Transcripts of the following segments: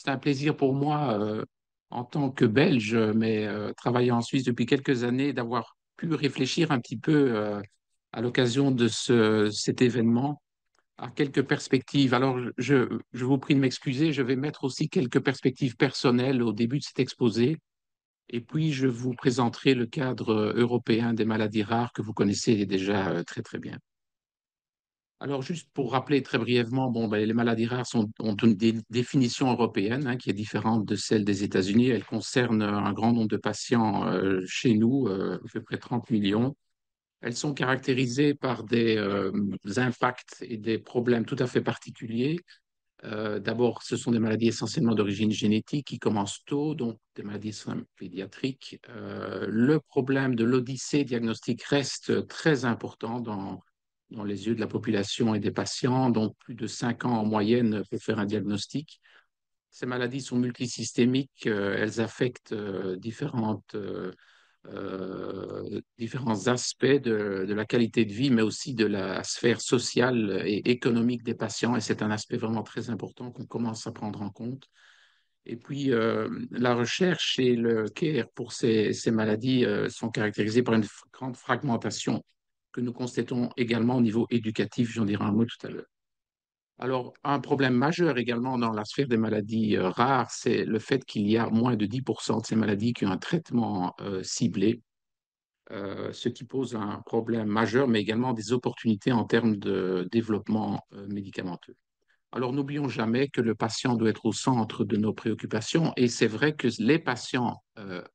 C'est un plaisir pour moi, en tant que Belge, mais travaillant en Suisse depuis quelques années, d'avoir pu réfléchir un petit peu à l'occasion de cet événement à quelques perspectives. Alors, je vous prie de m'excuser, je vais mettre aussi quelques perspectives personnelles au début de cet exposé, et puis je vous présenterai le cadre européen des maladies rares que vous connaissez déjà très très bien. Alors, juste pour rappeler très brièvement, bon, ben, les maladies rares ont une définition européenne, hein, qui est différente de celle des États-Unis. Elle concerne un grand nombre de patients chez nous, à peu près 30 millions. Elles sont caractérisées par des impacts et des problèmes tout à fait particuliers. D'abord, ce sont des maladies essentiellement d'origine génétique qui commencent tôt, donc des maladies pédiatriques. Le problème de l'odyssée diagnostique reste très important dans les yeux de la population et des patients, donc plus de 5 ans en moyenne pour faire un diagnostic. Ces maladies sont multisystémiques, elles affectent différents aspects de la qualité de vie, mais aussi de la sphère sociale et économique des patients. Et c'est un aspect vraiment très important qu'on commence à prendre en compte. Et puis, la recherche et le care pour ces maladies sont caractérisés par une grande fragmentation que nous constatons également au niveau éducatif. J'en dirai un mot tout à l'heure. Alors, un problème majeur également dans la sphère des maladies rares, c'est le fait qu'il y a moins de 10% de ces maladies qui ont un traitement ciblé, ce qui pose un problème majeur, mais également des opportunités en termes de développement médicamenteux. Alors, n'oublions jamais que le patient doit être au centre de nos préoccupations, et c'est vrai que les patients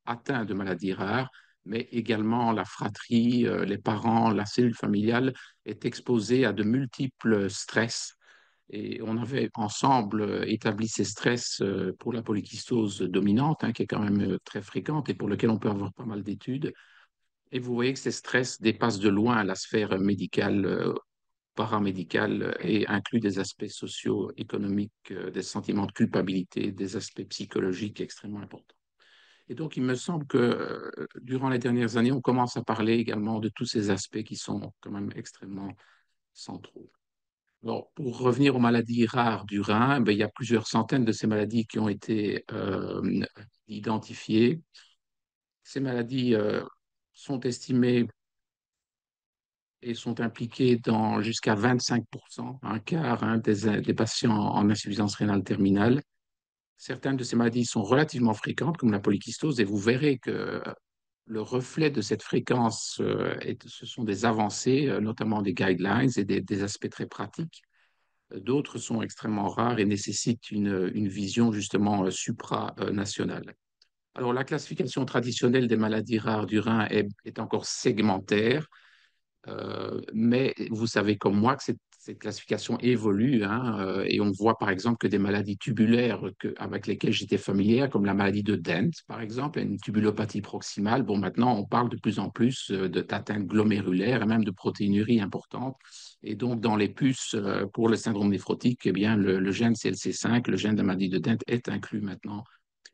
atteints de maladies rares, mais également la fratrie, les parents, la cellule familiale est exposée à de multiples stress. Et on avait ensemble établi ces stress pour la polykystose dominante, hein, qui est quand même très fréquente et pour lequel on peut avoir pas mal d'études. Et vous voyez que ces stress dépassent de loin la sphère médicale, paramédicale, et incluent des aspects sociaux, économiques, des sentiments de culpabilité, des aspects psychologiques extrêmement importants. Et donc, il me semble que durant les dernières années, on commence à parler également de tous ces aspects qui sont quand même extrêmement centraux. Alors, pour revenir aux maladies rares du rein, ben, il y a plusieurs centaines de ces maladies qui ont été identifiées. Ces maladies sont estimées et sont impliquées dans jusqu'à 25%, un quart, hein, des patients en insuffisance rénale terminale. Certaines de ces maladies sont relativement fréquentes, comme la polykystose, et vous verrez que le reflet de cette fréquence, ce sont des avancées, notamment des guidelines et des aspects très pratiques. D'autres sont extrêmement rares et nécessitent une vision justement supranationale. Alors, la classification traditionnelle des maladies rares du rein est encore segmentaire. Mais vous savez comme moi que cette classification évolue, hein, et on voit par exemple que des maladies tubulaires avec lesquelles j'étais familière, comme la maladie de Dent, par exemple, une tubulopathie proximale. Bon, maintenant, on parle de plus en plus d'atteintes glomérulaires et même de protéinurie importantes. Et donc, dans les puces, pour le syndrome néphrotique, eh bien, le gène CLC5, le gène de la maladie de Dent, est inclus maintenant.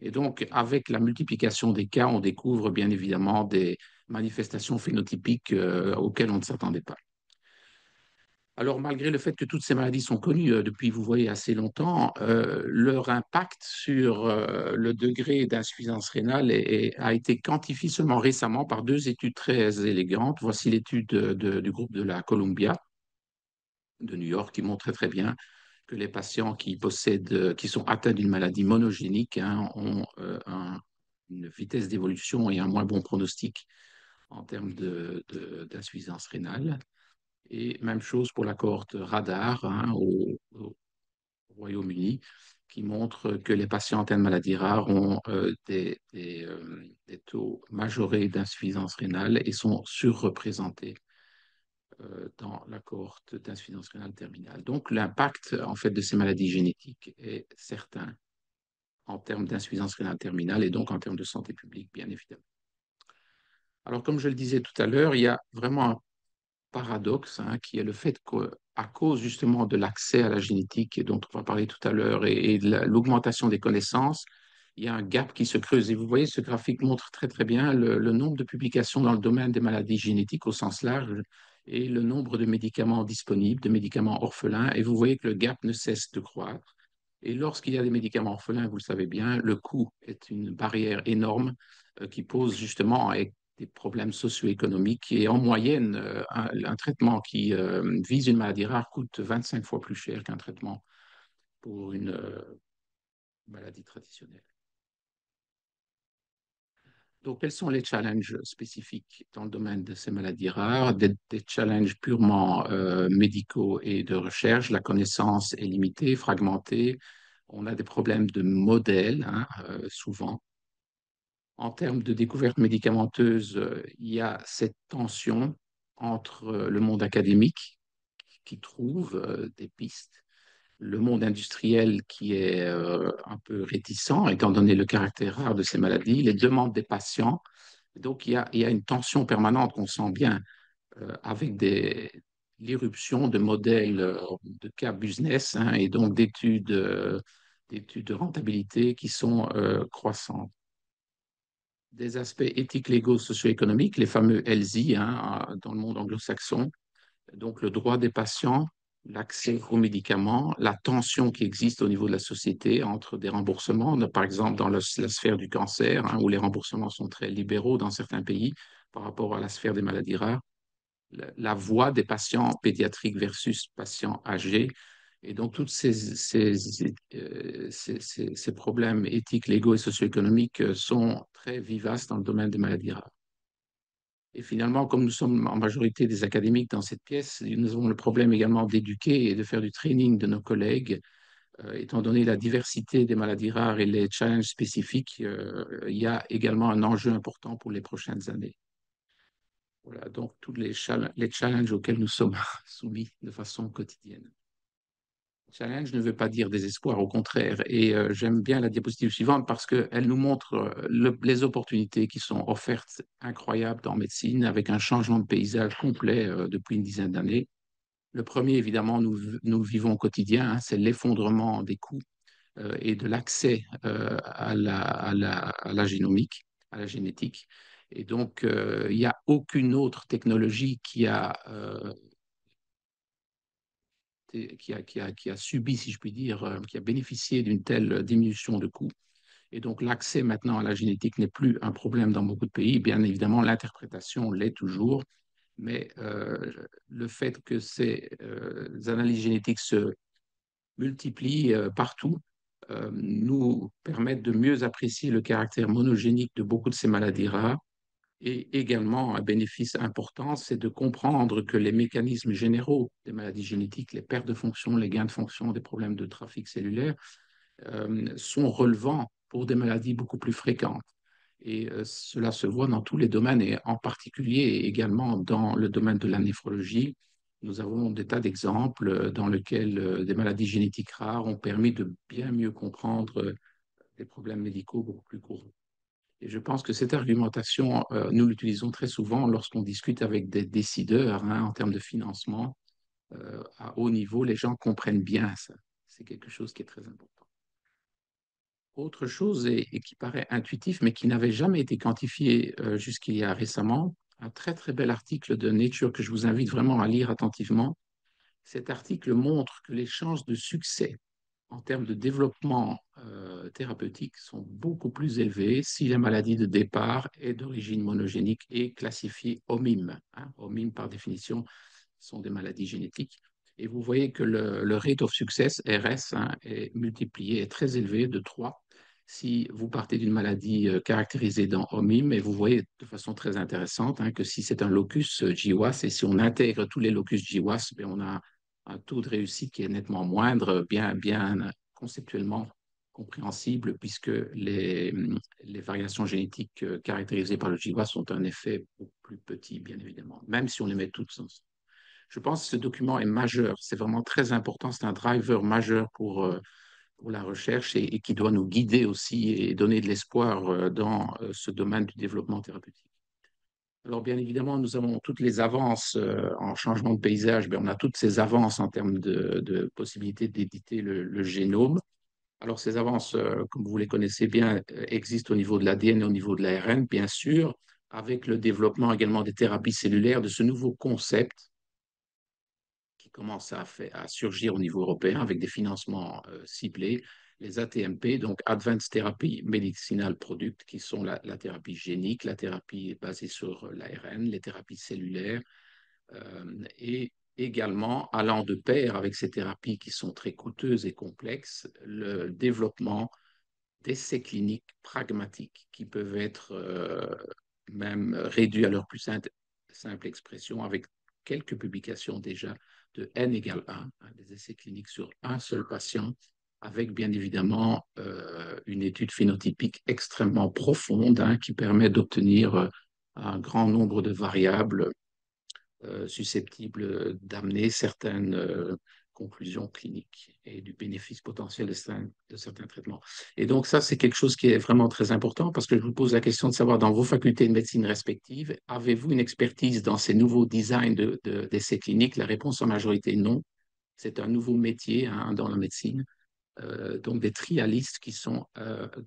Et donc, avec la multiplication des cas, on découvre bien évidemment des manifestations phénotypiques auxquelles on ne s'attendait pas. Alors, malgré le fait que toutes ces maladies sont connues depuis, vous voyez, assez longtemps, leur impact sur le degré d'insuffisance rénale a été quantifié seulement récemment par deux études très élégantes. Voici l'étude du groupe de la Columbia de New York qui montre très très bien que les patients qui sont atteints d'une maladie monogénique, hein, ont une vitesse d'évolution et un moins bon pronostic en termes d'insuffisance rénale. Et même chose pour la cohorte radar, hein, au Royaume-Uni, qui montre que les patients atteints de maladies rares ont des taux majorés d'insuffisance rénale et sont surreprésentés dans la cohorte d'insuffisance rénale terminale. Donc l'impact en fait de ces maladies génétiques est certain en termes d'insuffisance rénale terminale et donc en termes de santé publique, bien évidemment. Alors comme je le disais tout à l'heure, il y a vraiment un paradoxe, hein, qui est le fait qu'à cause justement de l'accès à la génétique, et dont on va parler tout à l'heure, et de l'augmentation des connaissances, il y a un gap qui se creuse. Et vous voyez, ce graphique montre très très bien le nombre de publications dans le domaine des maladies génétiques au sens large et le nombre de médicaments disponibles, de médicaments orphelins. Et vous voyez que le gap ne cesse de croître. Et lorsqu'il y a des médicaments orphelins, vous le savez bien, le coût est une barrière énorme qui pose justement avec des problèmes socio-économiques. Et en moyenne, un traitement qui vise une maladie rare coûte 25 fois plus cher qu'un traitement pour une maladie traditionnelle. Donc, quels sont les challenges spécifiques dans le domaine de ces maladies rares? Des challenges purement médicaux et de recherche. La connaissance est limitée, fragmentée. On a des problèmes de modèles, hein, souvent. En termes de découverte médicamenteuse, il y a cette tension entre le monde académique qui trouve des pistes, le monde industriel qui est un peu réticent, étant donné le caractère rare de ces maladies, les demandes des patients. Donc, il y a une tension permanente qu'on sent bien avec l'irruption de modèles de cas business, hein, et donc d'études de rentabilité qui sont croissantes. Des aspects éthiques, légaux, socio-économiques, les fameux LZ, hein, dans le monde anglo-saxon, donc le droit des patients, l'accès aux médicaments, la tension qui existe au niveau de la société entre des remboursements, par exemple dans la sphère du cancer, hein, où les remboursements sont très libéraux dans certains pays par rapport à la sphère des maladies rares, la voix des patients pédiatriques versus patients âgés. Et donc, tous ces problèmes éthiques, légaux et socio-économiques sont très vivaces dans le domaine des maladies rares. Et finalement, comme nous sommes en majorité des académiques dans cette pièce, nous avons le problème également d'éduquer et de faire du training de nos collègues. Étant donné la diversité des maladies rares et les challenges spécifiques, il y a également un enjeu important pour les prochaines années. Voilà, donc tous les challenges auxquels nous sommes soumis de façon quotidienne. Challenge ne veut pas dire désespoir, au contraire. Et j'aime bien la diapositive suivante parce qu'elle nous montre les opportunités qui sont offertes incroyables en médecine avec un changement de paysage complet depuis une dizaine d'années. Le premier, évidemment, nous le vivons au quotidien, hein, c'est l'effondrement des coûts et de l'accès à la génomique, à la génétique. Et donc, il n'y a aucune autre technologie qui a subi, si je puis dire, qui a bénéficié d'une telle diminution de coûts. Et donc, l'accès maintenant à la génétique n'est plus un problème dans beaucoup de pays. Bien évidemment, l'interprétation l'est toujours, mais le fait que ces analyses génétiques se multiplient partout nous permettent de mieux apprécier le caractère monogénique de beaucoup de ces maladies rares. Et également, un bénéfice important, c'est de comprendre que les mécanismes généraux des maladies génétiques, les pertes de fonction, les gains de fonction, des problèmes de trafic cellulaire, sont relevants pour des maladies beaucoup plus fréquentes. Et cela se voit dans tous les domaines, et en particulier également dans le domaine de la néphrologie. Nous avons des tas d'exemples dans lesquels des maladies génétiques rares ont permis de bien mieux comprendre des problèmes médicaux beaucoup plus courants. Et je pense que cette argumentation, nous l'utilisons très souvent lorsqu'on discute avec des décideurs, hein, en termes de financement à haut niveau. Les gens comprennent bien ça. C'est quelque chose qui est très important. Autre chose et qui paraît intuitif, mais qui n'avait jamais été quantifié jusqu'il y a récemment, un très très bel article de Nature que je vous invite vraiment à lire attentivement. Cet article montre que les chances de succès en termes de développement thérapeutique sont beaucoup plus élevées si la maladie de départ est d'origine monogénique et classifiée OMIM. Hein. OMIM, par définition, sont des maladies génétiques. Et vous voyez que le rate of success, RS, hein, est multiplié, est très élevé de 3 si vous partez d'une maladie caractérisée dans OMIM. Et vous voyez de façon très intéressante, hein, que si c'est un locus GWAS et si on intègre tous les locus GWAS, bien, on a un taux de réussite qui est nettement moindre, bien conceptuellement compréhensible, puisque les variations génétiques caractérisées par le GWAS ont un effet beaucoup plus petit, bien évidemment, même si on les met toutes ensemble. Je pense que ce document est majeur, c'est vraiment très important, c'est un driver majeur pour la recherche et qui doit nous guider aussi et donner de l'espoir dans ce domaine du développement thérapeutique. Alors, bien évidemment, nous avons toutes les avances en changement de paysage, mais on a toutes ces avances en termes de possibilité d'éditer le génome. Alors, ces avances, comme vous les connaissez bien, existent au niveau de l'ADN et au niveau de l'ARN, bien sûr, avec le développement également des thérapies cellulaires, de ce nouveau concept qui commencent à surgir au niveau européen avec des financements ciblés, les ATMP, donc Advanced Therapy Medicinal Product, qui sont la thérapie génique, la thérapie basée sur l'ARN, les thérapies cellulaires, et également allant de pair avec ces thérapies qui sont très coûteuses et complexes, le développement d'essais cliniques pragmatiques qui peuvent être même réduits à leur plus simple expression avec quelques publications déjà de N égale 1, hein, des essais cliniques sur un seul patient, avec bien évidemment une étude phénotypique extrêmement profonde hein, qui permet d'obtenir un grand nombre de variables susceptibles d'amener certaines conclusions cliniques et du bénéfice potentiel de certains traitements. Et donc ça, c'est quelque chose qui est vraiment très important parce que je vous pose la question de savoir dans vos facultés de médecine respectives, avez-vous une expertise dans ces nouveaux designs d'essais cliniques? La réponse en majorité non. C'est un nouveau métier hein, dans la médecine donc des trialistes qui sont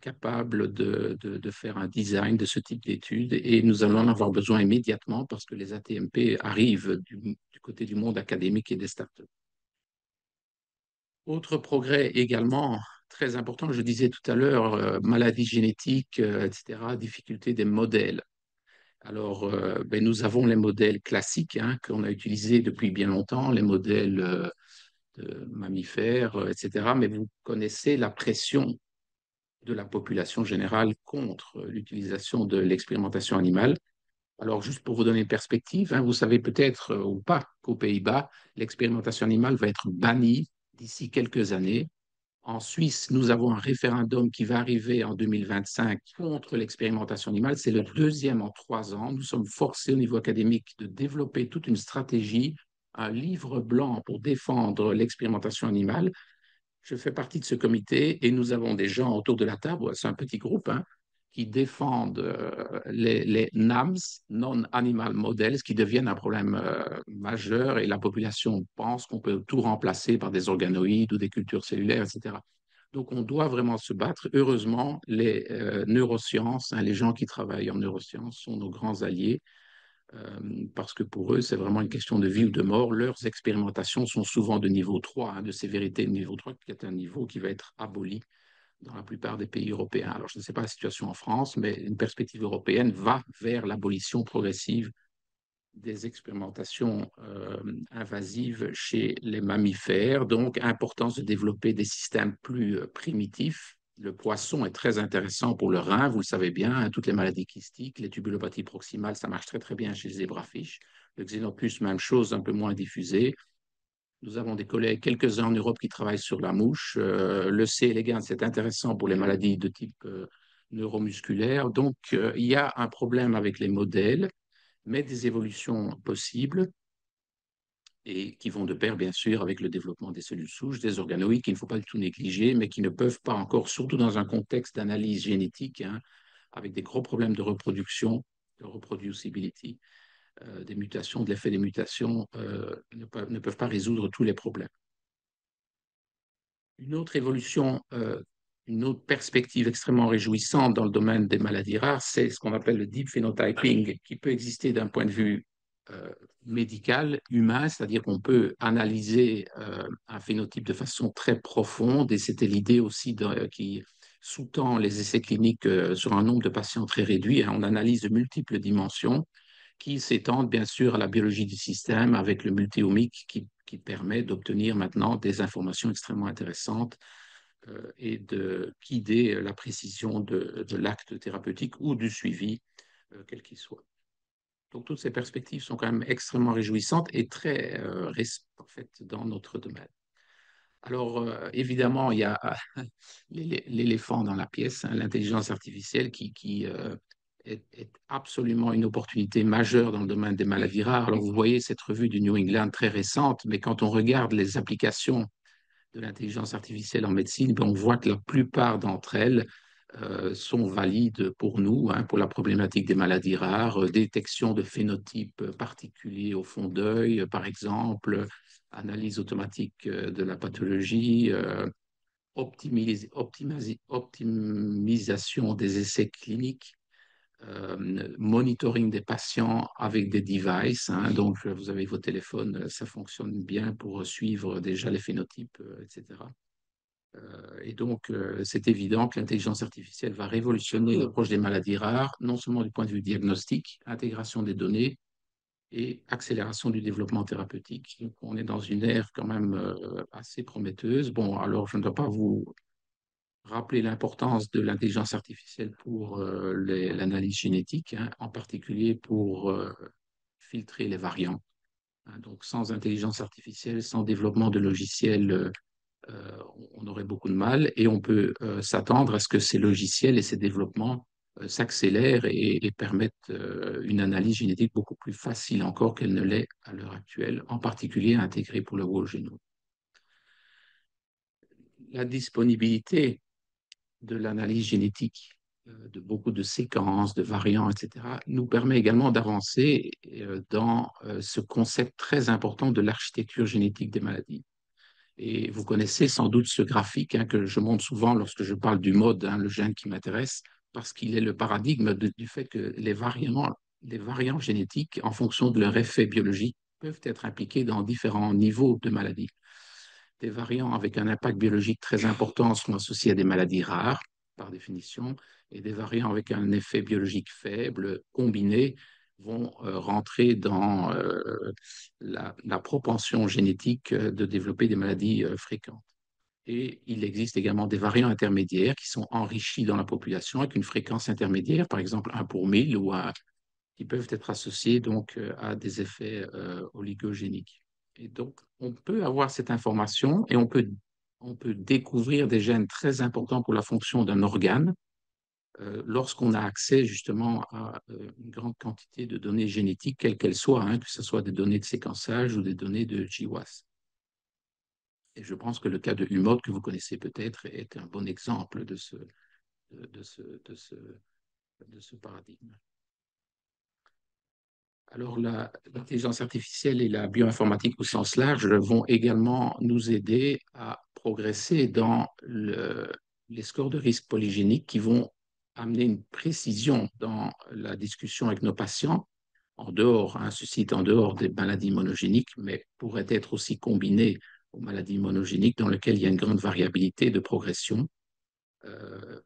capables de faire un design de ce type d'études et nous allons en avoir besoin immédiatement parce que les ATMP arrivent du côté du monde académique et des startups. Autre progrès également très important, je disais tout à l'heure, maladies génétiques, etc., difficulté des modèles. Alors, ben, nous avons les modèles classiques hein, qu'on a utilisés depuis bien longtemps, les modèles de mammifères, etc. Mais vous connaissez la pression de la population générale contre l'utilisation de l'expérimentation animale. Alors, juste pour vous donner une perspective, hein, vous savez peut-être ou pas qu'aux Pays-Bas, l'expérimentation animale va être bannie d'ici quelques années. En Suisse, nous avons un référendum qui va arriver en 2025 contre l'expérimentation animale. C'est le deuxième en 3 ans. Nous sommes forcés au niveau académique de développer toute une stratégie, un livre blanc pour défendre l'expérimentation animale. Je fais partie de ce comité et nous avons des gens autour de la table, c'est un petit groupe, hein, qui défendent les NAMS, Non-Animal Models, qui deviennent un problème majeur et la population pense qu'on peut tout remplacer par des organoïdes ou des cultures cellulaires, etc. Donc on doit vraiment se battre. Heureusement, les neurosciences, hein, les gens qui travaillent en neurosciences sont nos grands alliés parce que pour eux, c'est vraiment une question de vie ou de mort. Leurs expérimentations sont souvent de niveau 3, hein, de sévérité de niveau 3, qui est un niveau qui va être aboli dans la plupart des pays européens. Alors, je ne sais pas la situation en France, mais une perspective européenne va vers l'abolition progressive des expérimentations invasives chez les mammifères. Donc, importance de développer des systèmes plus primitifs. Le poisson est très intéressant pour le rein, vous le savez bien, hein, toutes les maladies kystiques, les tubulopathies proximales, ça marche très très bien chez les zébrafiches. Le xénopus, même chose, un peu moins diffusé. Nous avons des collègues, quelques-uns en Europe, qui travaillent sur la mouche. Le C. elegans, c'est intéressant pour les maladies de type neuromusculaire. Donc, il y a un problème avec les modèles mais des évolutions possibles et qui vont de pair, bien sûr, avec le développement des cellules souches, des organoïdes qu'il ne faut pas du tout négliger, mais qui ne peuvent pas encore, surtout dans un contexte d'analyse génétique, hein, avec des gros problèmes de reproduction, de reproducibility, des mutations, de l'effet des mutations, ne peuvent pas résoudre tous les problèmes. Une autre évolution, une autre perspective extrêmement réjouissante dans le domaine des maladies rares, c'est ce qu'on appelle le deep phenotyping, qui peut exister d'un point de vue euh, médical, humain, c'est-à-dire qu'on peut analyser un phénotype de façon très profonde, et c'était l'idée aussi qui sous-tend les essais cliniques sur un nombre de patients très réduit. Hein. On analyse de multiples dimensions qui s'étendent bien sûr à la biologie du système avec le multiomique qui permet d'obtenir maintenant des informations extrêmement intéressantes et de guider la précision de l'acte thérapeutique ou du suivi, quel qu'il soit. Donc toutes ces perspectives sont quand même extrêmement réjouissantes et très récentes en fait, dans notre domaine. Alors, évidemment, il y a l'éléphant dans la pièce, hein, l'intelligence artificielle qui est absolument une opportunité majeure dans le domaine des maladies rares. Alors, vous voyez cette revue du New England très récente, mais quand on regarde les applications de l'intelligence artificielle en médecine, ben, on voit que la plupart d'entre elles sont valides pour nous, hein, pour la problématique des maladies rares, détection de phénotypes particuliers au fond d'œil, par exemple, analyse automatique de la pathologie, optimisation des essais cliniques, monitoring des patients avec des devices, hein. Donc, vous avez vos téléphones, ça fonctionne bien pour suivre déjà les phénotypes, etc. Et donc, c'est évident que l'intelligence artificielle va révolutionner l'approche des maladies rares, non seulement du point de vue diagnostique, intégration des données et accélération du développement thérapeutique. Donc, on est dans une ère quand même assez prometteuse. Bon, alors je ne dois pas vous rappeler l'importance de l'intelligence artificielle pour l'analyse génétique, hein, en particulier pour filtrer les variants, hein. Donc, sans intelligence artificielle, sans développement de logiciels, on aurait beaucoup de mal et on peut s'attendre à ce que ces logiciels et ces développements s'accélèrent et permettent une analyse génétique beaucoup plus facile encore qu'elle ne l'est à l'heure actuelle, en particulier intégrée pour le whole genome. La disponibilité de l'analyse génétique de beaucoup de séquences, de variants, etc., nous permet également d'avancer dans ce concept très important de l'architecture génétique des maladies. Et vous connaissez sans doute ce graphique, hein, que je montre souvent lorsque je parle du mode, hein, le gène qui m'intéresse, parce qu'il est le paradigme du fait que les variants génétiques, en fonction de leur effet biologique, peuvent être impliqués dans différents niveaux de maladies. Des variants avec un impact biologique très important sont associés à des maladies rares, par définition, et des variants avec un effet biologique faible, combinés, vont rentrer dans la propension génétique de développer des maladies fréquentes. Et il existe également des variants intermédiaires qui sont enrichis dans la population avec une fréquence intermédiaire, par exemple 1 pour 1000, qui peuvent être associés donc à des effets oligogéniques. Et donc, on peut avoir cette information et on peut découvrir des gènes très importants pour la fonction d'un organe lorsqu'on a accès justement à une grande quantité de données génétiques, quelles qu'elles soient, hein, que ce soit des données de séquençage ou des données de GWAS. Et je pense que le cas de Humode, que vous connaissez peut-être, est un bon exemple de ce, de ce, de ce paradigme. Alors, l'intelligence artificielle et la bioinformatique au sens large vont également nous aider à progresser dans les scores de risque polygéniques qui vont amener une précision dans la discussion avec nos patients, en dehors, hein, ceci est en dehors des maladies monogéniques, mais pourrait être aussi combiné aux maladies monogéniques dans lesquelles il y a une grande variabilité de progression. Euh,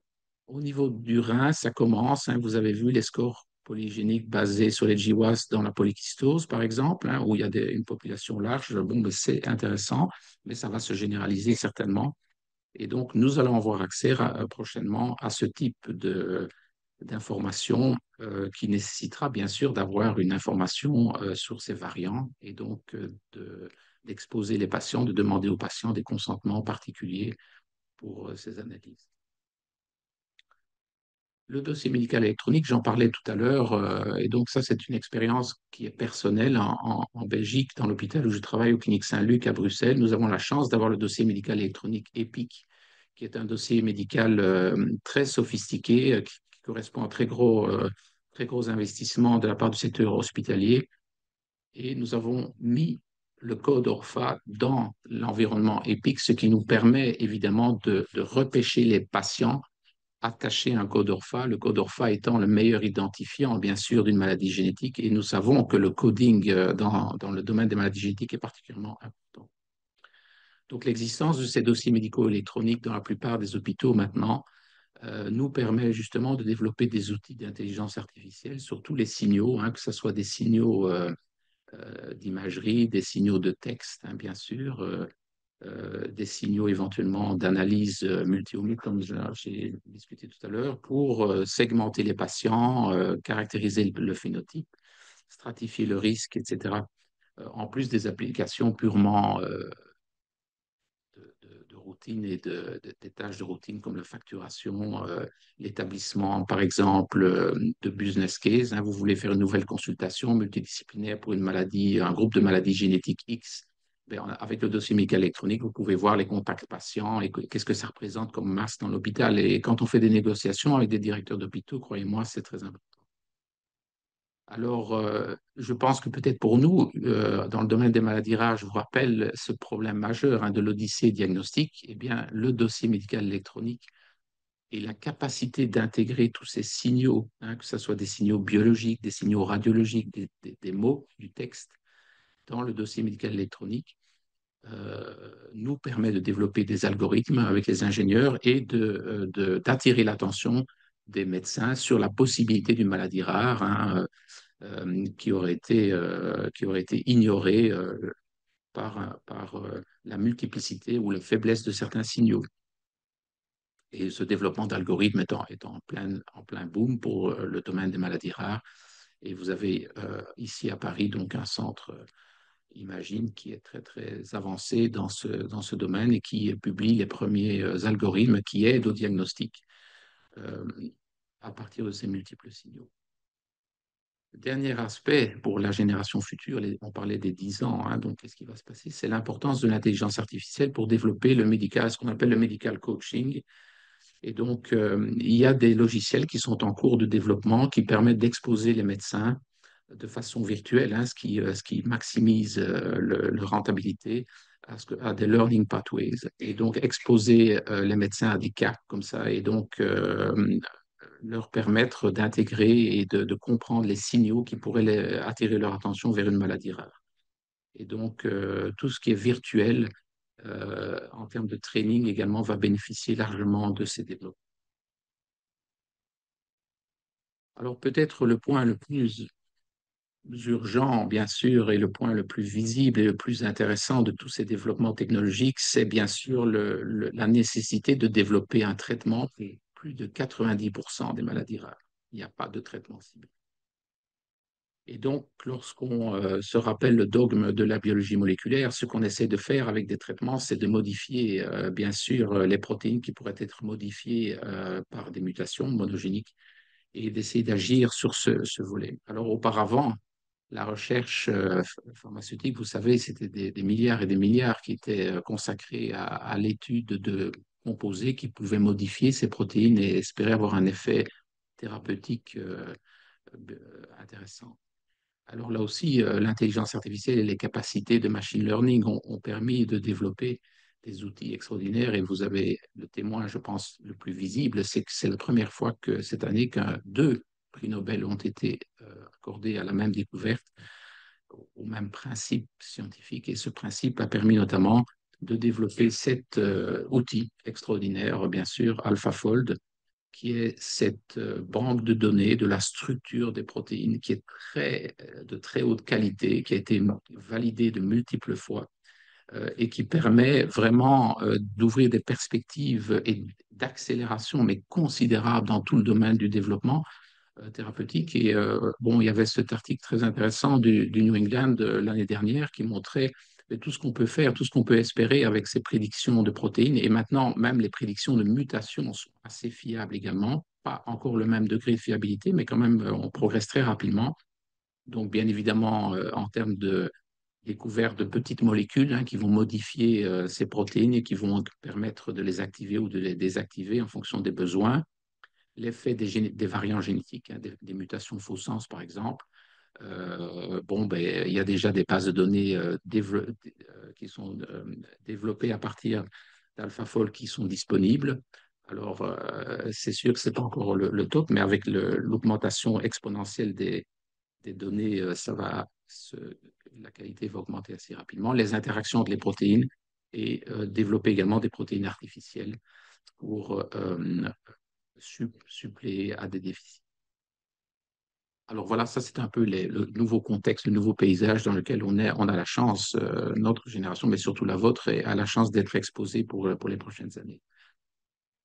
Au niveau du rein, ça commence, hein, vous avez vu les scores polygéniques basés sur les GWAS dans la polykystose, par exemple, hein, où il y a une population large. Bon, ben, c'est intéressant, mais ça va se généraliser certainement. Et donc, nous allons avoir accès prochainement à ce type d'information qui nécessitera bien sûr d'avoir une information sur ces variants et donc d'exposer les patients, de demander aux patients des consentements particuliers pour ces analyses. Le dossier médical électronique, j'en parlais tout à l'heure, et donc ça, c'est une expérience qui est personnelle en Belgique, dans l'hôpital où je travaille, au Clinique Saint-Luc à Bruxelles. Nous avons la chance d'avoir le dossier médical électronique EPIC, qui est un dossier médical très sophistiqué, qui correspond à très gros investissements de la part du secteur hospitalier. Et nous avons mis le code ORFA dans l'environnement EPIC, ce qui nous permet évidemment de repêcher les patients attaché à un code ORFA, le code ORFA étant le meilleur identifiant, bien sûr, d'une maladie génétique. Et nous savons que le coding dans le domaine des maladies génétiques est particulièrement important. Donc, l'existence de ces dossiers médicaux électroniques dans la plupart des hôpitaux maintenant nous permet justement de développer des outils d'intelligence artificielle sur tous les signaux, hein, que ce soit des signaux d'imagerie, des signaux de texte, hein, bien sûr, des signaux éventuellement d'analyse multi-omique, comme j'ai discuté tout à l'heure, pour segmenter les patients, caractériser le phénotype, stratifier le risque, etc. En plus des applications purement de routine et des tâches de routine comme la facturation, l'établissement, par exemple, de business case, hein. Vous voulez faire une nouvelle consultation multidisciplinaire pour une maladie, un groupe de maladies génétiques X. Ben, avec le dossier médical électronique, vous pouvez voir les contacts patients et qu'est-ce que ça représente comme masse dans l'hôpital. Et quand on fait des négociations avec des directeurs d'hôpitaux, croyez-moi, c'est très important. Alors, je pense que peut-être pour nous, dans le domaine des maladies rares, je vous rappelle ce problème majeur, hein, de l'odyssée diagnostique. Eh bien, le dossier médical électronique et la capacité d'intégrer tous ces signaux, hein, que ce soit des signaux biologiques, des signaux radiologiques, des mots, du texte, dans le dossier médical électronique, nous permet de développer des algorithmes avec les ingénieurs et d'attirer l'attention des médecins sur la possibilité d'une maladie rare, hein, qui aurait été ignorée par la multiplicité ou la faiblesse de certains signaux. Et ce développement d'algorithmes est en plein boom pour le domaine des maladies rares. Et vous avez ici à Paris donc un centre, Imagine, qui est très très avancé dans ce domaine et qui publie les premiers algorithmes qui aident au diagnostic euh, à partir de ces multiples signaux. Dernier aspect pour la génération future, on parlait des 10 ans, hein, donc qu'est-ce qui va se passer? C'est l'importance de l'intelligence artificielle pour développer le médical, ce qu'on appelle le medical coaching. Et donc, il y a des logiciels qui sont en cours de développement qui permettent d'exposer les médecins de façon virtuelle, hein, ce qui maximise leur rentabilité à des learning pathways. Et donc, exposer les médecins à des cas comme ça, et donc leur permettre d'intégrer et de comprendre les signaux qui pourraient attirer leur attention vers une maladie rare. Et donc, tout ce qui est virtuel, en termes de training également, va bénéficier largement de ces développements. Alors, peut-être le point le plus urgent, bien sûr, et le point le plus visible et le plus intéressant de tous ces développements technologiques, c'est bien sûr la nécessité de développer un traitement pour plus de 90% des maladies rares. Il n'y a pas de traitement ciblé. Et donc, lorsqu'on se rappelle le dogme de la biologie moléculaire, ce qu'on essaie de faire avec des traitements, c'est de modifier, bien sûr, les protéines qui pourraient être modifiées par des mutations monogéniques et d'essayer d'agir sur ce volet. Alors, auparavant, la recherche pharmaceutique, vous savez, c'était des milliards et des milliards qui étaient consacrés à l'étude de composés qui pouvaient modifier ces protéines et espérer avoir un effet thérapeutique intéressant. Alors là aussi, l'intelligence artificielle et les capacités de machine learning ont permis de développer des outils extraordinaires et vous avez le témoin, je pense, le plus visible, c'est que c'est la première fois que cette année qu'un deux prix Nobel ont été accordés à la même découverte, au même principe scientifique. Et ce principe a permis notamment de développer cet outil extraordinaire, bien sûr, AlphaFold, qui est cette banque de données de la structure des protéines qui est de très haute qualité, qui a été validée de multiples fois et qui permet vraiment d'ouvrir des perspectives et d'accélération, mais considérables dans tout le domaine du développement thérapeutique. Et bon, il y avait cet article très intéressant du New England l'année dernière qui montrait tout ce qu'on peut faire, tout ce qu'on peut espérer avec ces prédictions de protéines. Et maintenant, même les prédictions de mutations sont assez fiables également. Pas encore le même degré de fiabilité, mais quand même, on progresse très rapidement. Donc, bien évidemment, en termes de découverte de petites molécules hein, qui vont modifier ces protéines et qui vont permettre de les activer ou de les désactiver en fonction des besoins, l'effet des variants génétiques, hein, des mutations faux sens par exemple. Bon, ben, il y a déjà des bases de données qui sont développées à partir d'AlphaFold qui sont disponibles. Alors, c'est sûr que ce n'est pas encore le top, mais avec l'augmentation exponentielle des données, la qualité va augmenter assez rapidement. Les interactions entre les protéines et développer également des protéines artificielles pour suppléer à des déficits. Alors voilà, ça c'est un peu le nouveau contexte, le nouveau paysage dans lequel on est. On a la chance, notre génération, mais surtout la vôtre, a la chance d'être exposé pour les prochaines années.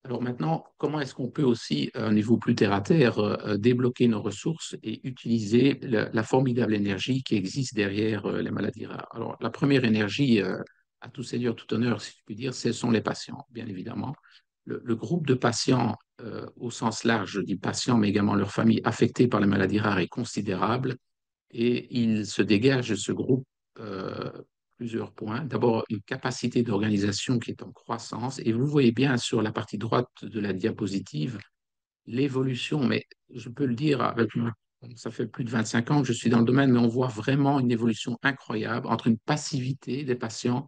Alors maintenant, comment est-ce qu'on peut aussi, à un niveau plus terre à terre, débloquer nos ressources et utiliser la formidable énergie qui existe derrière les maladies rares? Alors la première énergie, à tout seigneur, tout honneur, si je puis dire, ce sont les patients, bien évidemment. Le groupe de patients, au sens large, je dis patients, mais également leurs familles affectées par les maladies rares est considérable et il se dégage de ce groupe euh, plusieurs points. D'abord, une capacité d'organisation qui est en croissance. Et vous voyez bien sur la partie droite de la diapositive l'évolution, mais je peux le dire, ça fait plus de 25 ans que je suis dans le domaine, mais on voit vraiment une évolution incroyable entre une passivité des patients,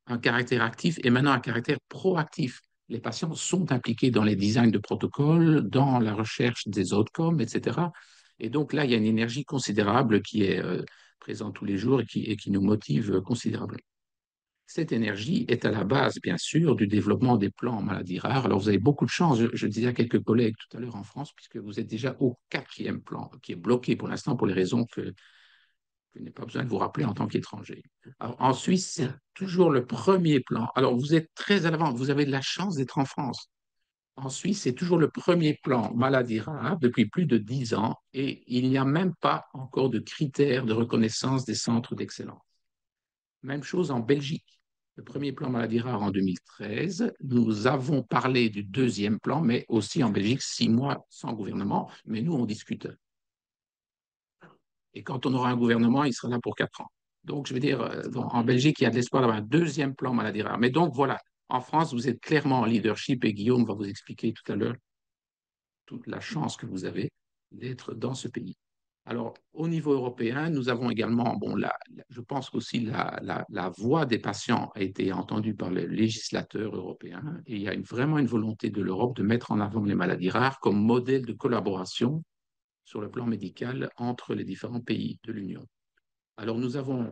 un caractère actif et maintenant un caractère proactif. Les patients sont impliqués dans les designs de protocoles, dans la recherche des outcomes, etc. Et donc là, il y a une énergie considérable qui est présente tous les jours et qui nous motive considérablement. Cette énergie est à la base, bien sûr, du développement des plans en maladies rares. Alors, vous avez beaucoup de chance, je disais à quelques collègues tout à l'heure en France, puisque vous êtes déjà au quatrième plan, qui est bloqué pour l'instant pour les raisons que je n'ai pas besoin de vous rappeler en tant qu'étranger. Alors, en Suisse, c'est toujours le premier plan. Alors, vous êtes très à l'avant, vous avez de la chance d'être en France. En Suisse, c'est toujours le premier plan maladie rare depuis plus de 10 ans et il n'y a même pas encore de critères de reconnaissance des centres d'excellence. Même chose en Belgique. Le premier plan maladie rare en 2013. Nous avons parlé du deuxième plan, mais aussi en Belgique, 6 mois sans gouvernement. Mais nous, on discute. Et quand on aura un gouvernement, il sera là pour 4 ans. Donc, je veux dire, en Belgique, il y a de l'espoir d'avoir un deuxième plan maladie rare. Mais donc, voilà, en France, vous êtes clairement en leadership et Guillaume va vous expliquer tout à l'heure toute la chance que vous avez d'être dans ce pays. Alors, au niveau européen, nous avons également, bon, je pense qu'aussi la voix des patients a été entendue par les législateurs européens et il y a vraiment une volonté de l'Europe de mettre en avant les maladies rares comme modèle de collaboration sur le plan médical entre les différents pays de l'Union. Alors, nous avons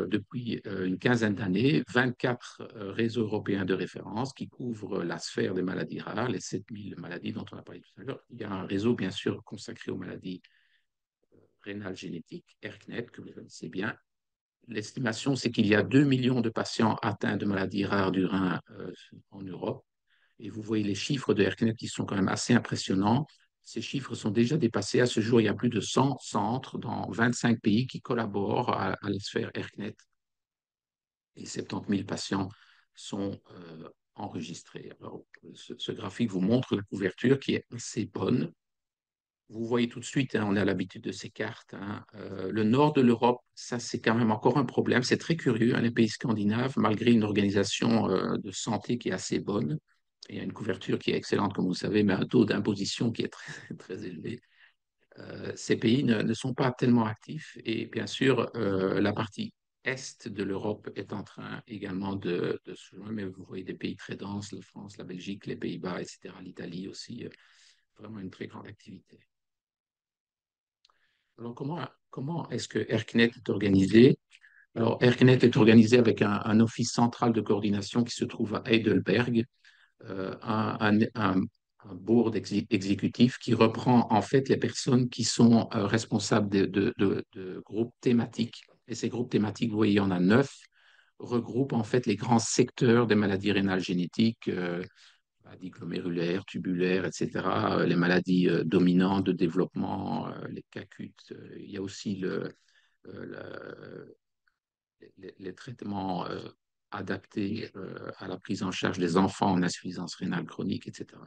depuis une quinzaine d'années 24 réseaux européens de référence qui couvrent la sphère des maladies rares, les 7000 maladies dont on a parlé tout à l'heure. Il y a un réseau, bien sûr, consacré aux maladies rénales génétiques, ERCNET, que vous connaissez bien. L'estimation, c'est qu'il y a 2 millions de patients atteints de maladies rares du rein en Europe. Et vous voyez les chiffres de ERCNET qui sont quand même assez impressionnants. Ces chiffres sont déjà dépassés. À ce jour, il y a plus de 100 centres dans 25 pays qui collaborent à la sphère ERCNET et 70 000 patients sont enregistrés. Alors, ce graphique vous montre la couverture qui est assez bonne. Vous voyez tout de suite, hein, on a l'habitude de ces cartes. Hein, le nord de l'Europe, ça c'est quand même encore un problème. C'est très curieux, hein, les pays scandinaves, malgré une organisation de santé qui est assez bonne, il y a une couverture qui est excellente, comme vous savez, mais un taux d'imposition qui est très, très élevé. Ces pays ne sont pas tellement actifs et bien sûr, la partie est de l'Europe est en train également de se joindre, mais vous voyez des pays très denses, la France, la Belgique, les Pays-Bas, etc., l'Italie aussi, vraiment une très grande activité. Alors, comment est-ce que ERCNET est organisé? Alors, ERCNET est organisé avec un office central de coordination qui se trouve à Heidelberg, un board exécutif qui reprend en fait les personnes qui sont responsables de groupes thématiques. Et ces groupes thématiques, vous voyez, il y en a 9, regroupent en fait les grands secteurs des maladies rénales génétiques, maladies glomérulaires, tubulaires, etc., les maladies dominantes de développement, les CACUT. Il y a aussi les traitements adaptés à la prise en charge des enfants en insuffisance rénale chronique, etc.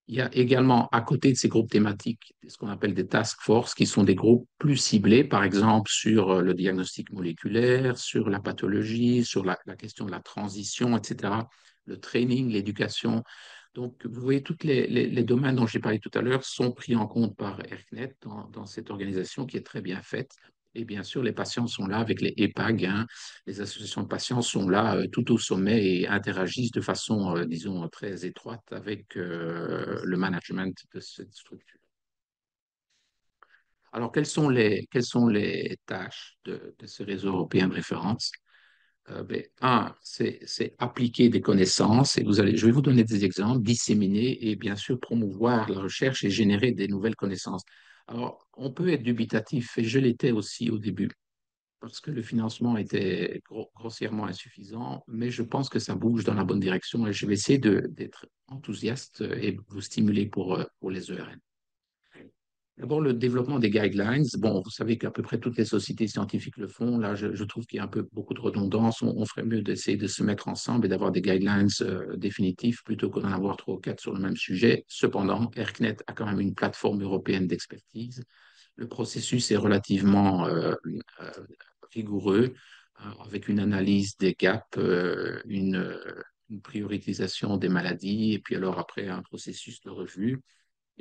Il y a également, à côté de ces groupes thématiques, ce qu'on appelle des task forces, qui sont des groupes plus ciblés, par exemple sur le diagnostic moléculaire, sur la pathologie, sur la question de la transition, etc., le training, l'éducation. Donc, vous voyez, tous les domaines dont j'ai parlé tout à l'heure sont pris en compte par ERCNET dans cette organisation qui est très bien faite. Et bien sûr, les patients sont là avec les EPAG, hein. Les associations de patients sont là tout au sommet et interagissent de façon, disons, très étroite avec le management de cette structure. Alors, quelles sont les tâches de ce réseau européen de référence? C'est appliquer des connaissances, et je vais vous donner des exemples, disséminer et bien sûr promouvoir la recherche et générer des nouvelles connaissances. Alors, on peut être dubitatif, et je l'étais aussi au début, parce que le financement était grossièrement insuffisant, mais je pense que ça bouge dans la bonne direction et je vais essayer d'être enthousiaste et vous stimuler pour les ERN. D'abord, le développement des guidelines. Bon, vous savez qu'à peu près toutes les sociétés scientifiques le font. Là, je trouve qu'il y a un peu beaucoup de redondance. On ferait mieux d'essayer de se mettre ensemble et d'avoir des guidelines définitifs plutôt que d'en avoir trois ou quatre sur le même sujet. Cependant, ERCNET a quand même une plateforme européenne d'expertise. Le processus est relativement euh, rigoureux, avec une analyse des gaps, une prioritisation des maladies, et puis alors après un processus de revue.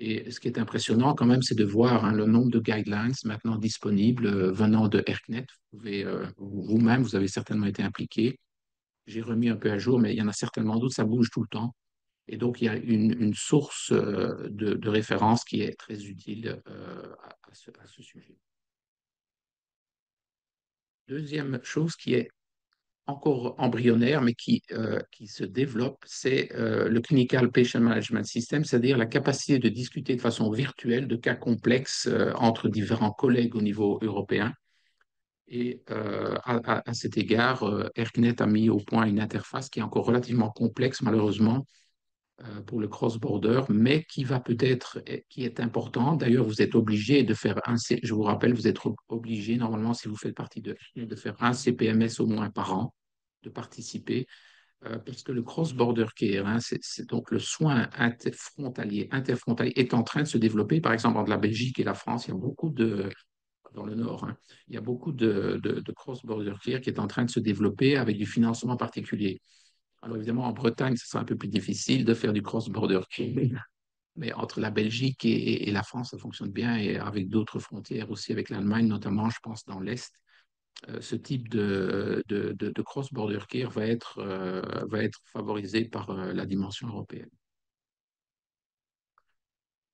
Et ce qui est impressionnant quand même, c'est de voir hein, le nombre de guidelines maintenant disponibles venant de ERCNET. Vous pouvez, vous-même, vous avez certainement été impliqué. J'ai remis un peu à jour, mais il y en a certainement d'autres, ça bouge tout le temps. Et donc, il y a une source de référence qui est très utile à ce sujet. Deuxième chose qui est encore embryonnaire, mais qui se développe, c'est le Clinical Patient Management System, c'est-à-dire la capacité de discuter de façon virtuelle de cas complexes entre différents collègues au niveau européen. Et à cet égard, ERCnet a mis au point une interface qui est encore relativement complexe, malheureusement, pour le cross-border, mais qui va peut-être, qui est important. D'ailleurs, vous êtes obligé de faire je vous rappelle, vous êtes obligé, normalement, si vous faites partie de faire un CPMS au moins par an, de participer, parce que le cross-border care, hein, c'est donc le soin interfrontalier est en train de se développer. Par exemple, entre la Belgique et la France, il y a beaucoup dans le Nord, hein, il y a beaucoup de cross-border care qui est en train de se développer avec du financement particulier. Alors évidemment, en Bretagne, ce sera un peu plus difficile de faire du cross-border care, mais entre la Belgique et la France, ça fonctionne bien, et avec d'autres frontières aussi, avec l'Allemagne, notamment, je pense, dans l'Est, ce type de cross-border care va être favorisé par la dimension européenne.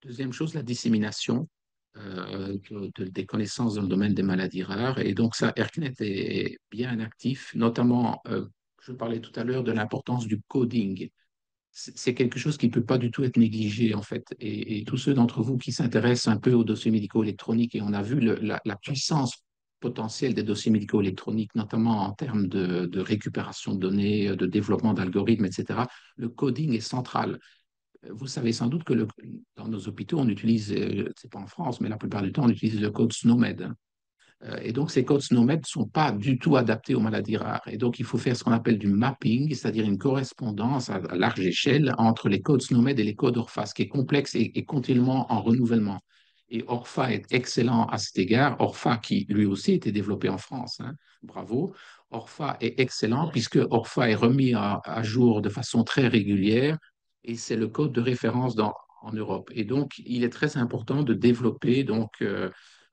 Deuxième chose, la dissémination des connaissances dans le domaine des maladies rares. Et donc ça, ERCnet est bien actif, notamment, je parlais tout à l'heure de l'importance du coding. C'est quelque chose qui ne peut pas du tout être négligé, en fait. Et tous ceux d'entre vous qui s'intéressent un peu aux dossiers médicaux électroniques, et on a vu la puissance potentielle des dossiers médicaux électroniques, notamment en termes de récupération de données, de développement d'algorithmes, etc., le coding est central. Vous savez sans doute que dans nos hôpitaux, on utilise, c'est pas en France, mais la plupart du temps, on utilise le code SNOMED. Et donc, ces codes SNOMED ne sont pas du tout adaptés aux maladies rares. Et donc, il faut faire ce qu'on appelle du mapping, c'est-à-dire une correspondance à large échelle entre les codes SNOMED et les codes ORFA, ce qui est complexe et continuellement en renouvellement. Et ORFA est excellent à cet égard. ORFA, qui lui aussi a été développé en France, hein, bravo. ORFA est excellent puisque ORFA est remis à jour de façon très régulière et c'est le code de référence en Europe. Et donc, il est très important de développer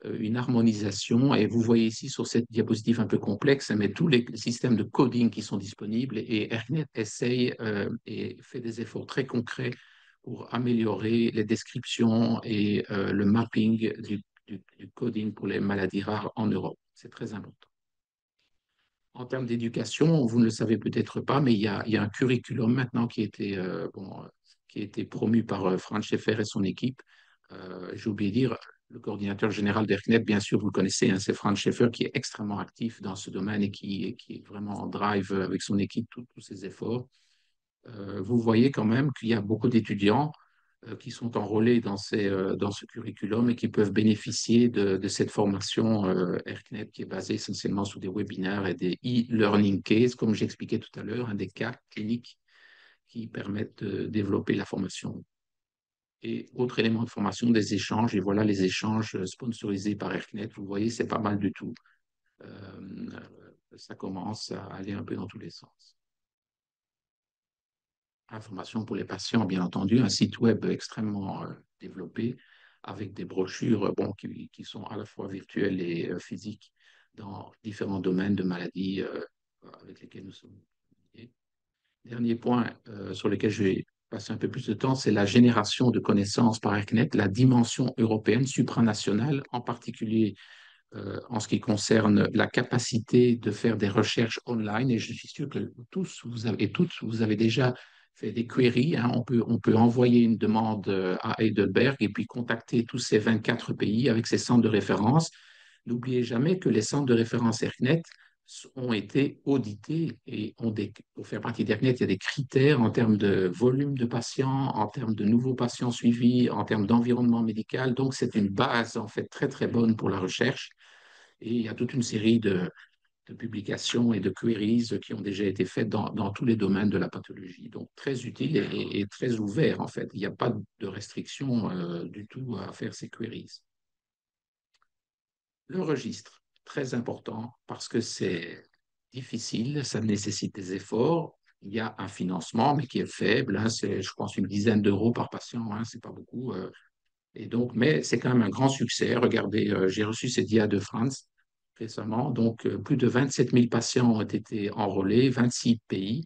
une harmonisation. Et vous voyez ici sur cette diapositive un peu complexe, mais tous les systèmes de coding qui sont disponibles, et ERCnet essaye et fait des efforts très concrets pour améliorer les descriptions et le mapping du coding pour les maladies rares en Europe. C'est très important. En termes d'éducation, vous ne le savez peut-être pas, mais il y a un curriculum maintenant qui a été promu par Franz Schaeffer et son équipe. J'ai oublié de dire, le coordinateur général d'ERCNET, bien sûr, vous le connaissez, hein, c'est Franz Schaeffer qui est extrêmement actif dans ce domaine et qui est vraiment en drive avec son équipe, tous ses efforts. Vous voyez quand même qu'il y a beaucoup d'étudiants qui sont enrôlés dans ce curriculum et qui peuvent bénéficier de cette formation ERCNET qui est basée essentiellement sur des webinaires et des e-learning cases, comme j'expliquais tout à l'heure, hein, des cas cliniques qui permettent de développer la formation. Et autre élément de formation, des échanges. Et voilà les échanges sponsorisés par ERCNET. Vous voyez, c'est pas mal du tout. Ça commence à aller un peu dans tous les sens. Information pour les patients, bien entendu, un site web extrêmement développé avec des brochures qui sont à la fois virtuelles et physiques dans différents domaines de maladies avec lesquels nous sommes liés. Dernier point sur lequel je vais passer un peu plus de temps, c'est la génération de connaissances par ERCNet, la dimension européenne supranationale, en particulier en ce qui concerne la capacité de faire des recherches online. Et je suis sûr que toutes, vous avez déjà fait des queries, hein. On peut envoyer une demande à Heidelberg et puis contacter tous ces 24 pays avec ces centres de référence. N'oubliez jamais que les centres de référence ERCNet ont été audités et pour faire partie d'ERCNet, il y a des critères en termes de volume de patients, en termes de nouveaux patients suivis, en termes d'environnement médical. Donc, c'est une base en fait très, très bonne pour la recherche. Et il y a toute une série de publications et de queries qui ont déjà été faites dans tous les domaines de la pathologie. Donc, très utile et très ouvert, en fait. Il n'y a pas de restriction du tout à faire ces queries. Le registre, très important parce que c'est difficile, ça nécessite des efforts. Il y a un financement, mais qui est faible, hein, c'est, je pense, une dizaine d'euros par patient, hein, c'est pas beaucoup. Et donc, mais c'est quand même un grand succès. Regardez, j'ai reçu ces dias de France récemment. Donc, plus de 27 000 patients ont été enrôlés, 26 pays.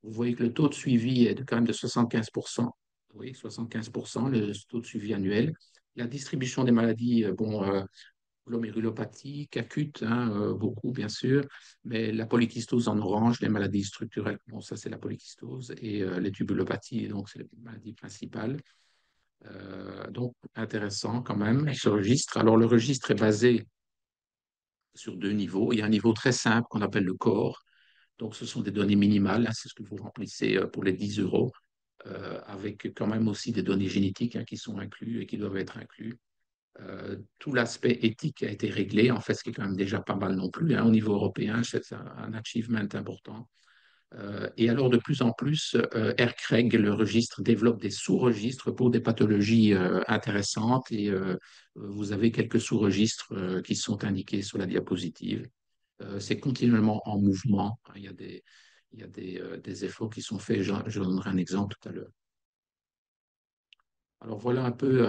Vous voyez que le taux de suivi est quand même de 75%. Oui, 75%, le taux de suivi annuel. La distribution des maladies, bon, glomérulopathie, acute, hein, beaucoup bien sûr, mais la polykystose en orange, les maladies structurelles, bon, ça c'est la polykystose, et les tubulopathies, donc c'est les maladies principales. Donc intéressant quand même, ce registre. Alors le registre est basé sur deux niveaux. Il y a un niveau très simple qu'on appelle le corps. Donc ce sont des données minimales, hein, c'est ce que vous remplissez pour les 10 euros, avec quand même aussi des données génétiques hein, qui sont inclus et qui doivent être inclus. Tout l'aspect éthique a été réglé, en fait, ce qui est quand même déjà pas mal non plus. Hein, au niveau européen, c'est un achievement important. Et alors, de plus en plus, AirCreg, le registre, développe des sous-registres pour des pathologies intéressantes. Et vous avez quelques sous-registres qui sont indiqués sur la diapositive. C'est continuellement en mouvement. Il y a des efforts qui sont faits. Je donnerai un exemple tout à l'heure. Alors, voilà un peu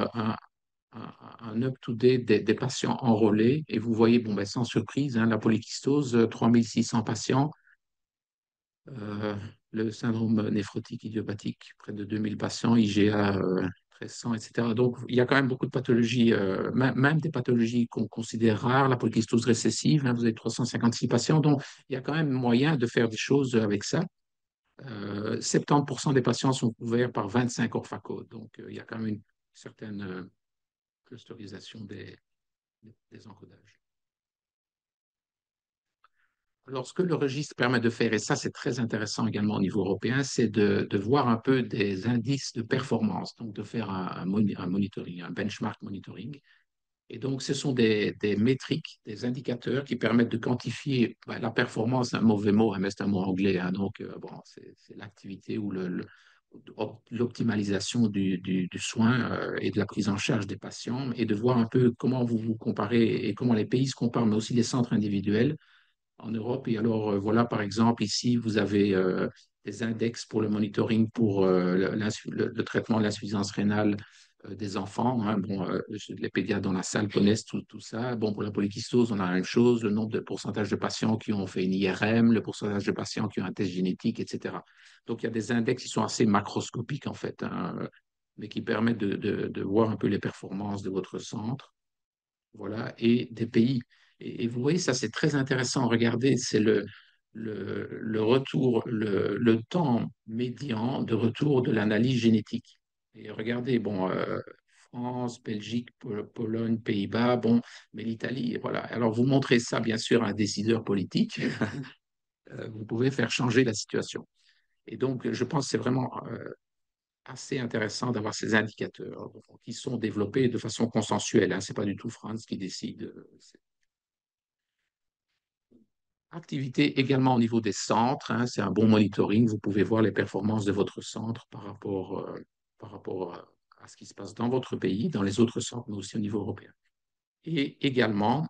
un up-to-date des patients enrôlés. Et vous voyez, bon, ben, sans surprise, hein, la polykystose, 3600 patients. Euh, le syndrome néphrotique idiopathique, près de 2000 patients, IgA 1300, etc. Donc, il y a quand même beaucoup de pathologies, même des pathologies qu'on considère rares, la polykystose récessive, hein, vous avez 356 patients, donc il y a quand même moyen de faire des choses avec ça. 70% des patients sont couverts par 25 orphacodes, donc il y a quand même une certaine clusterisation des encodages. Alors, ce que le registre permet de faire, et ça c'est très intéressant également au niveau européen, c'est de voir un peu des indices de performance, donc de faire un monitoring, un benchmark monitoring. Et donc, ce sont des métriques, des indicateurs qui permettent de quantifier la performance, un mauvais mot, hein, mais c'est un mot anglais, hein, donc bon, c'est l'activité ou l'optimalisation du soin et de la prise en charge des patients, et de voir un peu comment vous vous comparez et comment les pays se comparent, mais aussi les centres individuels en Europe. Et alors, voilà, par exemple, ici, vous avez des index pour le monitoring pour le traitement de l'insuffisance rénale des enfants. Hein. Bon, les pédiatres dans la salle connaissent tout ça. Bon, pour la polykystose, on a la même chose, le nombre de pourcentage de patients qui ont fait une IRM, le pourcentage de patients qui ont un test génétique, etc. Donc, il y a des index qui sont assez macroscopiques, en fait, hein, mais qui permettent de voir un peu les performances de votre centre, voilà, et des pays. Et vous voyez, ça c'est très intéressant. Regardez, c'est le retour, le temps médian de retour de l'analyse génétique. Et regardez, bon, France, Belgique, Pologne, Pays-Bas, bon, mais l'Italie, voilà. Alors vous montrez ça, bien sûr, à un décideur politique, vous pouvez faire changer la situation. Et donc, je pense que c'est vraiment assez intéressant d'avoir ces indicateurs qui sont développés de façon consensuelle. Hein. Ce n'est pas du tout France qui décide. Activité également au niveau des centres, hein, c'est un bon monitoring. Vous pouvez voir les performances de votre centre par rapport à ce qui se passe dans votre pays, dans les autres centres, mais aussi au niveau européen. Et également,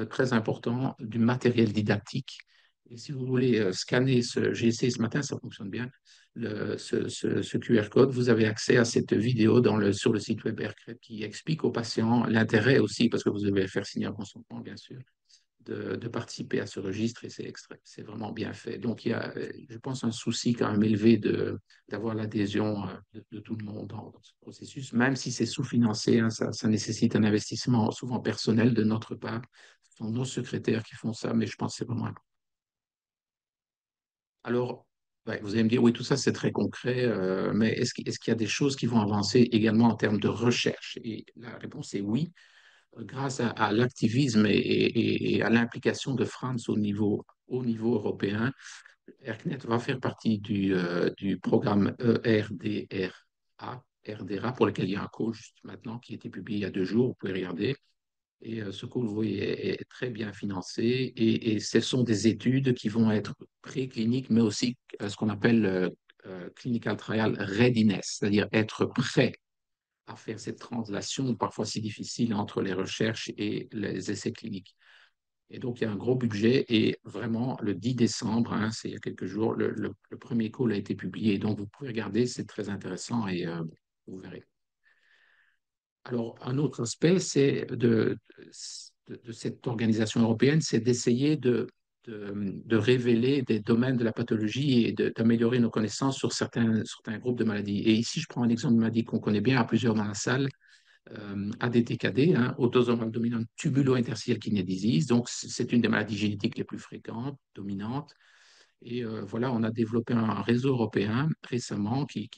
très important, du matériel didactique. Et si vous voulez scanner j'ai essayé ce matin, ça fonctionne bien, ce QR code, vous avez accès à cette vidéo sur le site web AirCred qui explique aux patients l'intérêt aussi, parce que vous devez faire signer un consentement, bien sûr, de participer à ce registre et c'est vraiment bien fait. Donc, il y a, je pense, un souci quand même élevé d'avoir l'adhésion de tout le monde dans ce processus, même si c'est sous-financé, hein, ça nécessite un investissement souvent personnel de notre part. Ce sont nos secrétaires qui font ça, mais je pense que c'est vraiment important. Alors, ouais, vous allez me dire, oui, tout ça c'est très concret, mais est-ce qu'il y a des choses qui vont avancer également en termes de recherche? Et la réponse est oui. Grâce à l'activisme et à l'implication de France au niveau européen, ERCNet va faire partie du programme RDRA, pour lequel il y a un call juste maintenant qui a été publié il y a 2 jours, vous pouvez regarder. Et ce call, vous voyez, est très bien financé et ce sont des études qui vont être précliniques, mais aussi ce qu'on appelle clinical trial readiness, c'est-à-dire être prêt à faire cette translation parfois si difficile entre les recherches et les essais cliniques. Et donc, il y a un gros budget et vraiment, le 10 décembre, hein, c'est il y a quelques jours, le premier call a été publié. Donc, vous pouvez regarder, c'est très intéressant et vous verrez. Alors, un autre aspect, c'est de cette organisation européenne, c'est d'essayer de de révéler des domaines de la pathologie et d'améliorer nos connaissances sur certains groupes de maladies. Et ici, je prends un exemple de maladie qu'on connaît bien à plusieurs dans la salle, ADTKD, hein, autosomal dominant tubulo-interstitial kidney disease. Donc, c'est une des maladies génétiques les plus fréquentes, dominantes. Et voilà, on a développé un réseau européen récemment qui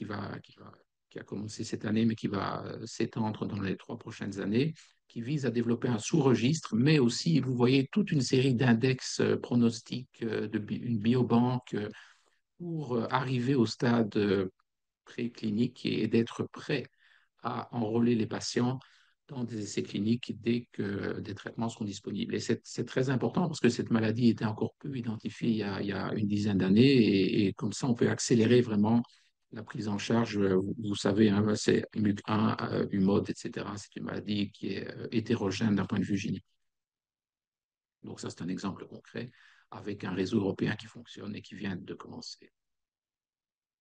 a commencé cette année, mais qui va s'étendre dans les 3 prochaines années, qui vise à développer un sous-registre, mais aussi, vous voyez, toute une série d'index pronostiques, une biobanque pour arriver au stade préclinique et d'être prêt à enrôler les patients dans des essais cliniques dès que des traitements seront disponibles. Et c'est très important parce que cette maladie était encore peu identifiée il y a une dizaine d'années et comme ça, on peut accélérer vraiment la prise en charge. Vous savez, hein, c'est MUC1, UMOD, etc. C'est une maladie qui est hétérogène d'un point de vue génétique. Donc ça, c'est un exemple concret avec un réseau européen qui fonctionne et qui vient de commencer.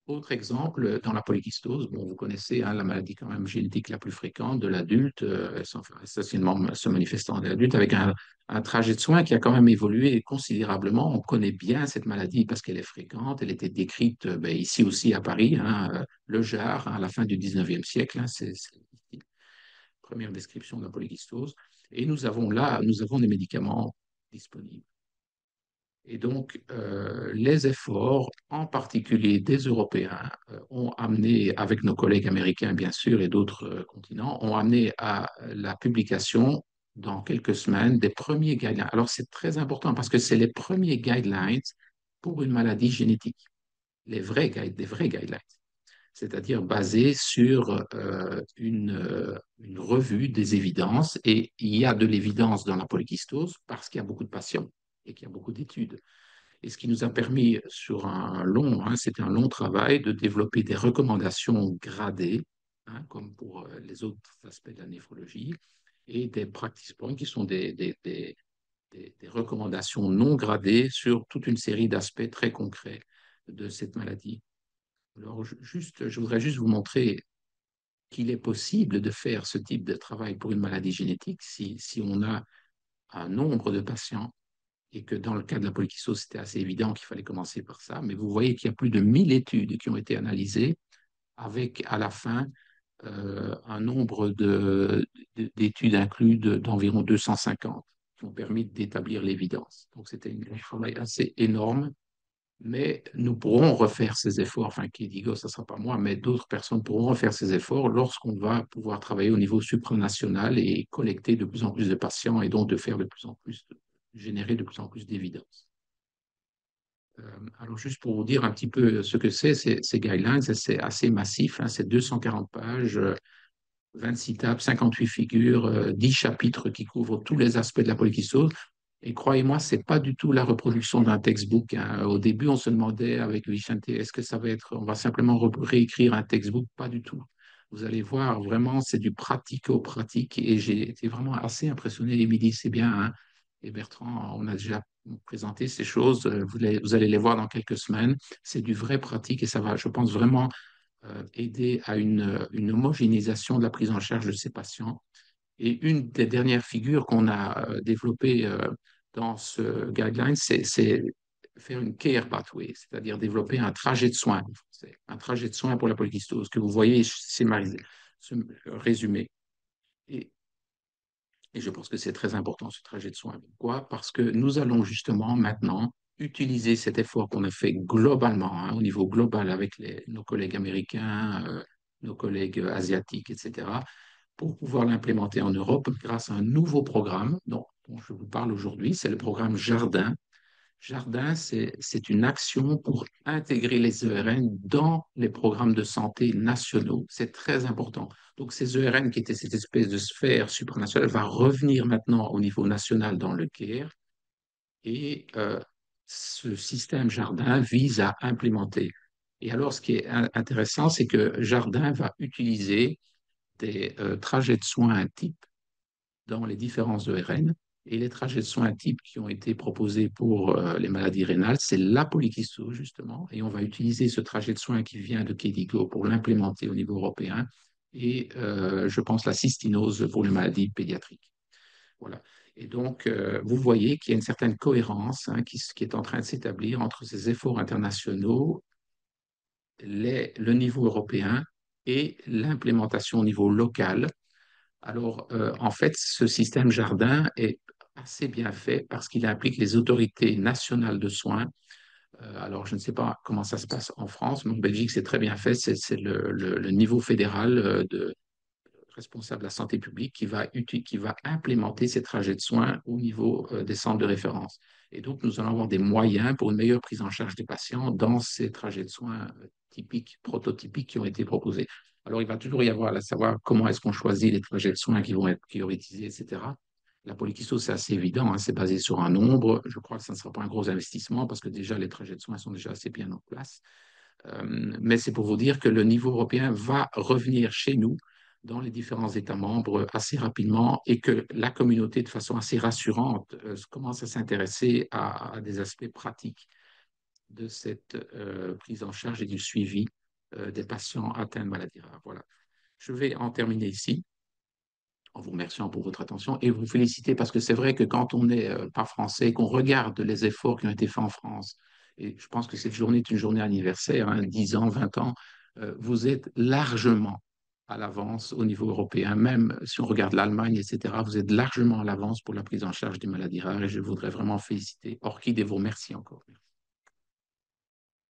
Autre exemple, dans la polykystose, bon, vous connaissez hein, la maladie quand même génétique la plus fréquente de l'adulte, essentiellement se manifestant de l'adulte, avec un trajet de soins qui a quand même évolué considérablement. On connaît bien cette maladie parce qu'elle est fréquente. Elle était décrite ben, ici aussi à Paris, hein, le JAR, hein, à la fin du 19e siècle. Hein, c'est la première description de la polykystose. Et nous avons des médicaments disponibles. Et donc, les efforts, en particulier des Européens, ont amené, avec nos collègues américains bien sûr et d'autres continents, ont amené à la publication dans quelques semaines des premiers guidelines. Alors, c'est très important parce que c'est les premiers guidelines pour une maladie génétique, des vrais guidelines, c'est-à-dire basés sur une revue des évidences. Et il y a de l'évidence dans la polykystose parce qu'il y a beaucoup de patients et qu'il y a beaucoup d'études. Et ce qui nous a permis, c'était un long travail, de développer des recommandations gradées, hein, comme pour les autres aspects de la néphrologie, et des practice points qui sont des recommandations non gradées sur toute une série d'aspects très concrets de cette maladie. Alors, je voudrais juste vous montrer qu'il est possible de faire ce type de travail pour une maladie génétique si on a un nombre de patients et que dans le cas de la polykystose, c'était assez évident qu'il fallait commencer par ça. Mais vous voyez qu'il y a plus de 1 000 études qui ont été analysées avec à la fin un nombre d'études inclus d'environ 250 qui ont permis d'établir l'évidence. Donc c'était un travail assez énorme, mais nous pourrons refaire ces efforts, enfin Kidigo, ça ne sera pas moi, mais d'autres personnes pourront refaire ces efforts lorsqu'on va pouvoir travailler au niveau supranational et collecter de plus en plus de patients et donc de faire de plus en plus, générer de plus en plus d'évidence. Alors, juste pour vous dire un petit peu ce que c'est, ces guidelines, c'est assez massif, hein, c'est 240 pages, 26 tables, 58 figures, 10 chapitres qui couvrent tous les aspects de la polykystose. Et croyez-moi, ce n'est pas du tout la reproduction d'un textbook, hein. Au début, on se demandait avec Vicente, est-ce que ça va être, on va simplement réécrire un textbook? Pas du tout. Vous allez voir, vraiment, c'est du pratico-pratique. Et j'ai été vraiment assez impressionné. Il me dit, c'est bien, hein. Et Bertrand, on a déjà présenté ces choses. Vous allez les voir dans quelques semaines. C'est du vrai pratique et ça va, je pense, vraiment aider à une homogénéisation de la prise en charge de ces patients. Et une des dernières figures qu'on a développées dans ce guideline, c'est faire une care pathway, c'est-à-dire développer un trajet de soins, un trajet de soins pour la polykystose, que vous voyez scénarisé, résumé. Et, et je pense que c'est très important, ce trajet de soins. Pourquoi? Parce que nous allons justement maintenant utiliser cet effort qu'on a fait globalement, hein, au niveau global avec nos collègues américains, nos collègues asiatiques, etc., pour pouvoir l'implémenter en Europe grâce à un nouveau programme dont je vous parle aujourd'hui. C'est le programme Jardin. Jardin, c'est une action pour intégrer les ERN dans les programmes de santé nationaux. C'est très important. Donc, ces ERN, qui étaient cette espèce de sphère supranationale, va revenir maintenant au niveau national dans le CARE. Et ce système Jardin vise à implémenter. Et alors, ce qui est intéressant, c'est que Jardin va utiliser des trajets de soins type dans les différents ERN. Et les trajets de soins types qui ont été proposés pour les maladies rénales, c'est la polykystose, justement. Et on va utiliser ce trajet de soins qui vient de KDIGO pour l'implémenter au niveau européen. Et je pense la cystinose pour les maladies pédiatriques. Voilà. Et donc, vous voyez qu'il y a une certaine cohérence hein, qui est en train de s'établir entre ces efforts internationaux, le niveau européen et l'implémentation au niveau local. Alors, en fait, ce système Jardin est assez bien fait parce qu'il implique les autorités nationales de soins. Alors, je ne sais pas comment ça se passe en France, mais en Belgique, c'est très bien fait. C'est le niveau fédéral de responsable de la santé publique qui va implémenter ces trajets de soins au niveau des centres de référence. Et donc, nous allons avoir des moyens pour une meilleure prise en charge des patients dans ces trajets de soins typiques, prototypiques qui ont été proposés. Alors, il va toujours y avoir à savoir comment est-ce qu'on choisit les trajets de soins qui vont être prioritisés, etc. La politique, c'est assez évident, hein, c'est basé sur un nombre. Je crois que ça ne sera pas un gros investissement parce que déjà, les trajets de soins sont déjà assez bien en place. Mais c'est pour vous dire que le niveau européen va revenir chez nous dans les différents États membres assez rapidement et que la communauté, de façon assez rassurante, commence à s'intéresser à des aspects pratiques de cette prise en charge et du suivi des patients atteints de maladies rares. Voilà. Je vais en terminer ici en vous remerciant pour votre attention et vous féliciter parce que c'est vrai que quand on n'est pas français, qu'on regarde les efforts qui ont été faits en France, et je pense que cette journée est une journée anniversaire, hein, 10 ans, 20 ans, vous êtes largement à l'avance au niveau européen, même si on regarde l'Allemagne, etc., vous êtes largement à l'avance pour la prise en charge des maladies rares et je voudrais vraiment féliciter Orchid et vous remercier encore.